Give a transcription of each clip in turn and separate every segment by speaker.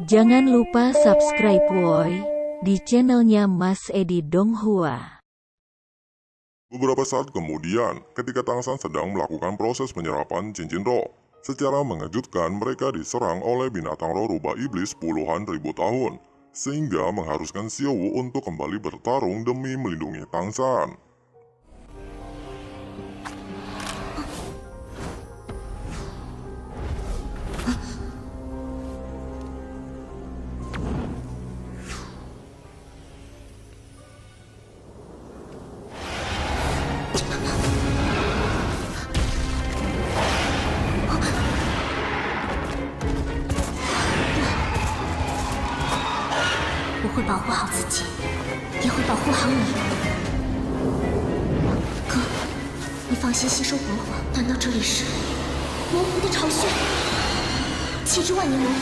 Speaker 1: Jangan lupa subscribe woi di channelnya Mas Edi Donghua.
Speaker 2: Beberapa saat kemudian, ketika Tangsan sedang melakukan proses penyerapan cincin roh, secara mengejutkan mereka diserang oleh binatang roh rubah iblis puluhan ribu tahun, sehingga mengharuskan Xiaowu untuk kembali bertarung demi melindungi Tangsan.
Speaker 3: 我会保护好自己，也会保护好你。哥，你放心吸收魂火。难道这里是魔狐的巢穴？启之万年魔狐。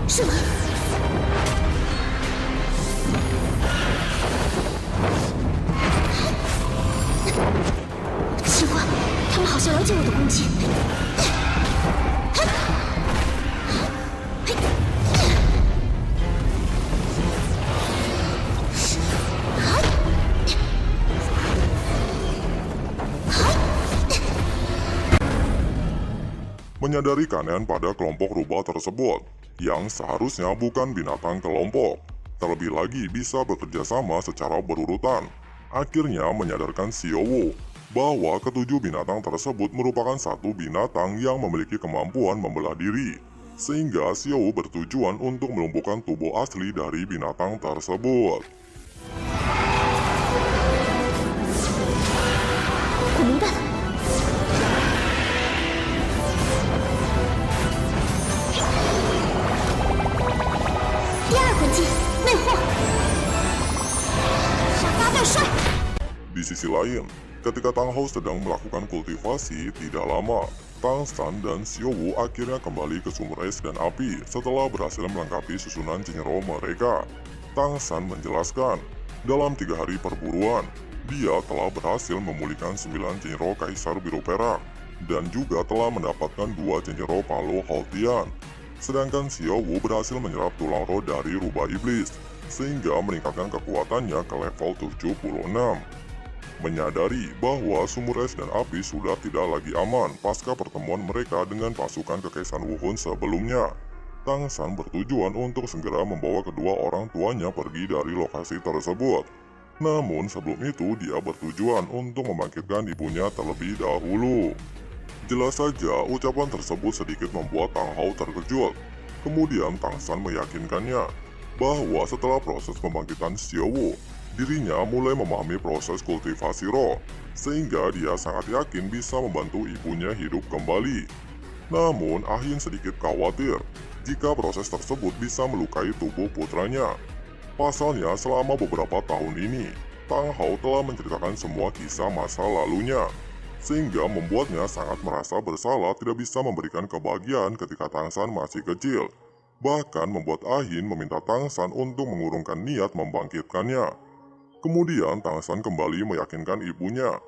Speaker 3: 是吗？奇怪，他们好像了解我的攻击。
Speaker 2: Menyadari keanehan pada kelompok rubah tersebut, yang seharusnya bukan binatang kelompok, terlebih lagi bisa bekerja sama secara berurutan, akhirnya menyadarkan Xiaowu bahwa ketujuh binatang tersebut merupakan satu binatang yang memiliki kemampuan membelah diri, sehingga Xiaowu bertujuan untuk melumpuhkan tubuh asli dari binatang tersebut.
Speaker 3: 我明白了。第二魂技魅惑，杀八代帅。
Speaker 2: Di sisi lain, ketika Tang Hao sedang melakukan kultivasi, tidak lama, Tangsan dan Xiaowu akhirnya kembali ke sumber es dan api setelah berhasil melengkapi susunan cincin roh mereka. Tangsan menjelaskan, dalam 3 hari perburuan, dia telah berhasil memulihkan 9 cincin roh Kaisar Biru Perak, dan juga telah mendapatkan 2 cincin roh Palu Haltian. Sedangkan Xiaowu berhasil menyerap tulang roh dari rubah iblis, sehingga meningkatkan kekuatannya ke level 76. Menyadari bahwa sumur es dan api sudah tidak lagi aman pasca pertemuan mereka dengan pasukan kekaisaran Wuhun sebelumnya, Tangsan bertujuan untuk segera membawa kedua orang tuanya pergi dari lokasi tersebut. Namun sebelum itu dia bertujuan untuk membangkitkan ibunya terlebih dahulu. Jelas saja ucapan tersebut sedikit membuat Tang Hao terkejut. Kemudian Tangsan meyakinkannya bahwa setelah proses pembangkitan Xiaowu, dirinya mulai memahami proses kultivasi roh, sehingga dia sangat yakin bisa membantu ibunya hidup kembali. Namun Ahin sedikit khawatir jika proses tersebut bisa melukai tubuh putranya. Pasalnya selama beberapa tahun ini, Tang Hao telah menceritakan semua kisah masa lalunya, sehingga membuatnya sangat merasa bersalah tidak bisa memberikan kebahagiaan ketika Tangsan masih kecil. Bahkan membuat Ahin meminta Tangsan untuk mengurungkan niat membangkitkannya. Kemudian Tangsan kembali meyakinkan ibunya,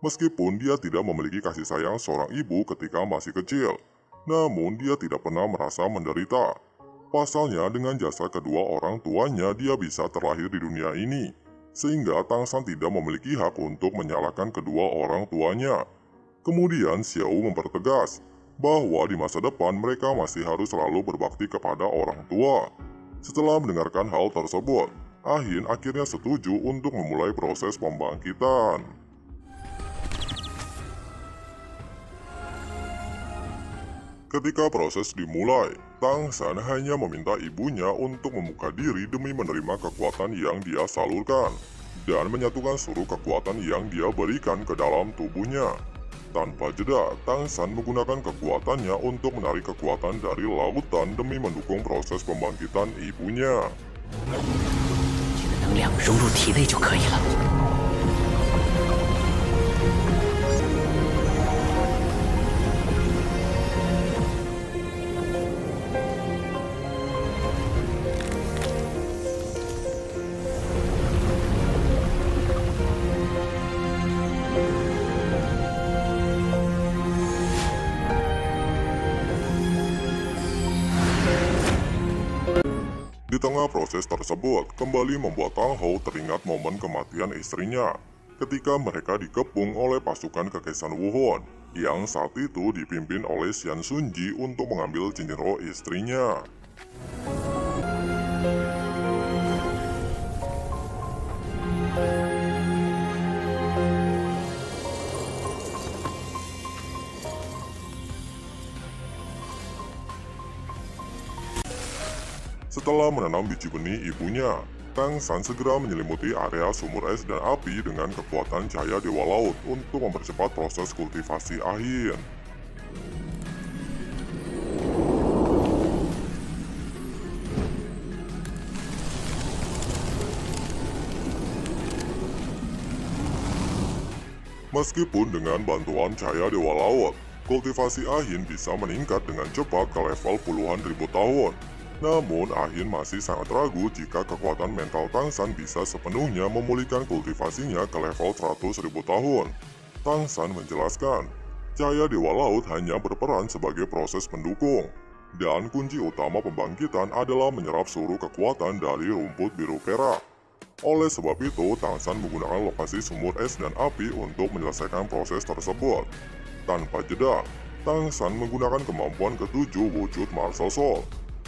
Speaker 2: meskipun dia tidak memiliki kasih sayang seorang ibu ketika masih kecil, namun dia tidak pernah merasa menderita. Pasalnya dengan jasa kedua orang tuanya dia bisa terlahir di dunia ini, sehingga Tangsan tidak memiliki hak untuk menyalahkan kedua orang tuanya. Kemudian Xiaowu mempertegas bahwa di masa depan mereka masih harus selalu berbakti kepada orang tua. Setelah mendengarkan hal tersebut, Ahin akhirnya setuju untuk memulai proses pembangkitan. Ketika proses dimulai, Tangsan hanya meminta ibunya untuk membuka diri demi menerima kekuatan yang dia salurkan, dan menyatukan seluruh kekuatan yang dia berikan ke dalam tubuhnya. Tanpa jeda, Tangsan menggunakan kekuatannya untuk menarik kekuatan dari lautan demi mendukung proses pembangkitan ibunya.
Speaker 4: 能量融入体内就可以了。
Speaker 2: Di tengah proses tersebut, kembali membuat Tang Hou teringat momen kematian istrinya ketika mereka dikepung oleh pasukan Kekesan Wuhon yang saat itu dipimpin oleh Xian Sunji untuk mengambil cincin roh istrinya. Setelah menanam biji benih ibunya, Tang San segera menyelimuti area sumur es dan api dengan kekuatan cahaya Dewa Laut untuk mempercepat proses kultivasi Ahin. Meskipun dengan bantuan cahaya Dewa Laut, kultivasi Ahin bisa meningkat dengan cepat ke level puluhan ribu tahun. Namun, Ahin masih sangat ragu jika kekuatan mental Tang San bisa sepenuhnya memulihkan kultivasinya ke level 100.000 tahun. Tang San menjelaskan, cahaya Dewa Laut hanya berperan sebagai proses pendukung, dan kunci utama pembangkitan adalah menyerap seluruh kekuatan dari rumput biru perak. Oleh sebab itu, Tang San menggunakan lokasi sumur es dan api untuk menyelesaikan proses tersebut. Tanpa jeda, Tang San menggunakan kemampuan ketujuh wujud Martial Soul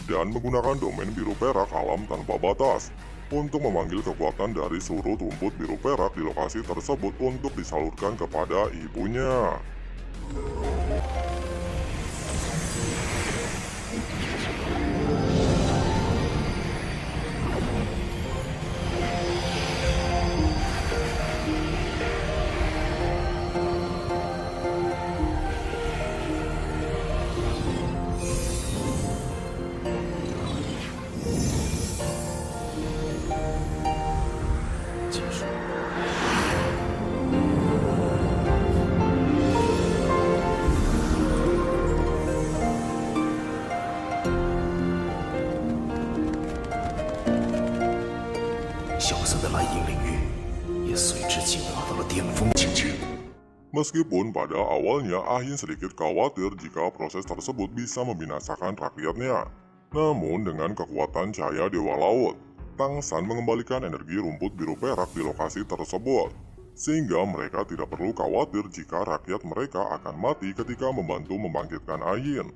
Speaker 2: dan menggunakan domain biru perak alam tanpa batas untuk memanggil kekuatan dari seluruh rumput biru perak di lokasi tersebut untuk disalurkan kepada ibunya. Meskipun pada awalnya Ahin sedikit khawatir jika proses tersebut bisa membinasakan rakyatnya, namun dengan kekuatan cahaya Dewa Laut, Tang San mengembalikan energi rumput biru perak di lokasi tersebut, sehingga mereka tidak perlu khawatir jika rakyat mereka akan mati ketika membantu membangkitkan Ahin.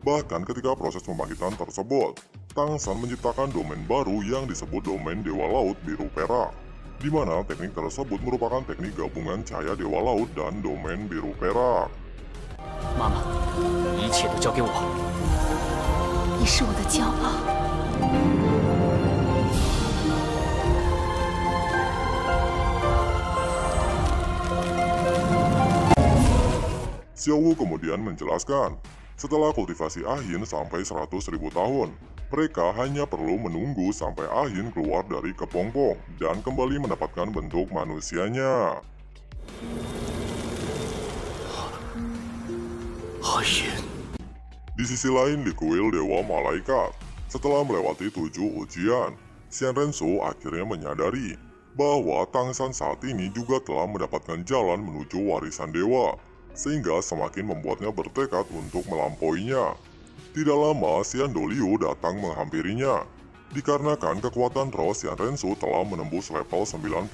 Speaker 2: Bahkan ketika proses pembangkitan tersebut, Tang San menciptakan domain baru yang disebut domain Dewa Laut Biru Perak, di mana teknik tersebut merupakan teknik gabungan cahaya Dewa Laut dan domain biru perak.
Speaker 4: Mama, 一切都交给我。
Speaker 3: 你是我的骄傲。
Speaker 2: Xiao Wu kemudian menjelaskan, setelah kultivasi Ahin sampai 100.000 tahun, mereka hanya perlu menunggu sampai Ahin keluar dari kepompong dan kembali mendapatkan bentuk manusianya.
Speaker 4: Ahin.
Speaker 2: Di sisi lain di kuil Dewa Malaikat, setelah melewati 7 ujian, Xian Rensu akhirnya menyadari bahwa Tang San saat ini juga telah mendapatkan jalan menuju warisan dewa, sehingga semakin membuatnya bertekad untuk melampauinya. Tidak lama, Xian Doliu datang menghampirinya. Dikarenakan kekuatan roh Xian Rensu telah menembus level 95,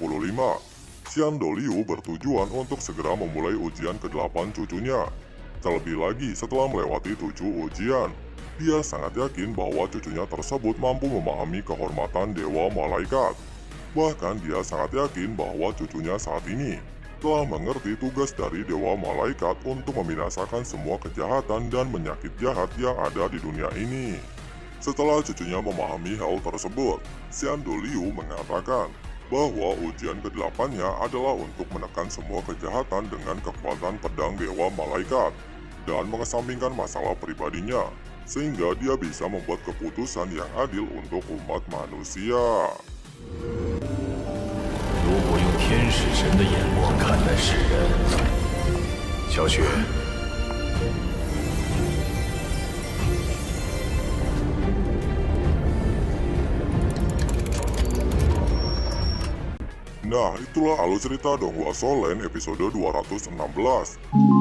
Speaker 2: Xian Doliu bertujuan untuk segera memulai ujian ke-8 cucunya. Terlebih lagi, setelah melewati 7 ujian, dia sangat yakin bahwa cucunya tersebut mampu memahami kehormatan Dewa Malaikat. Bahkan dia sangat yakin bahwa cucunya saat ini telah mengerti tugas dari Dewa Malaikat untuk membinasakan semua kejahatan dan penyakit jahat yang ada di dunia ini. Setelah cucunya memahami hal tersebut, Xian Doliu mengatakan bahwa ujian ke-8-nya adalah untuk menekan semua kejahatan dengan kekuatan pedang Dewa Malaikat dan mengesampingkan masalah pribadinya, sehingga dia bisa membuat keputusan yang adil untuk umat manusia.
Speaker 5: 如果用天使神的眼光看待世人，小雪，
Speaker 2: Nah, itulah alur cerita Donghua Solen episode 216.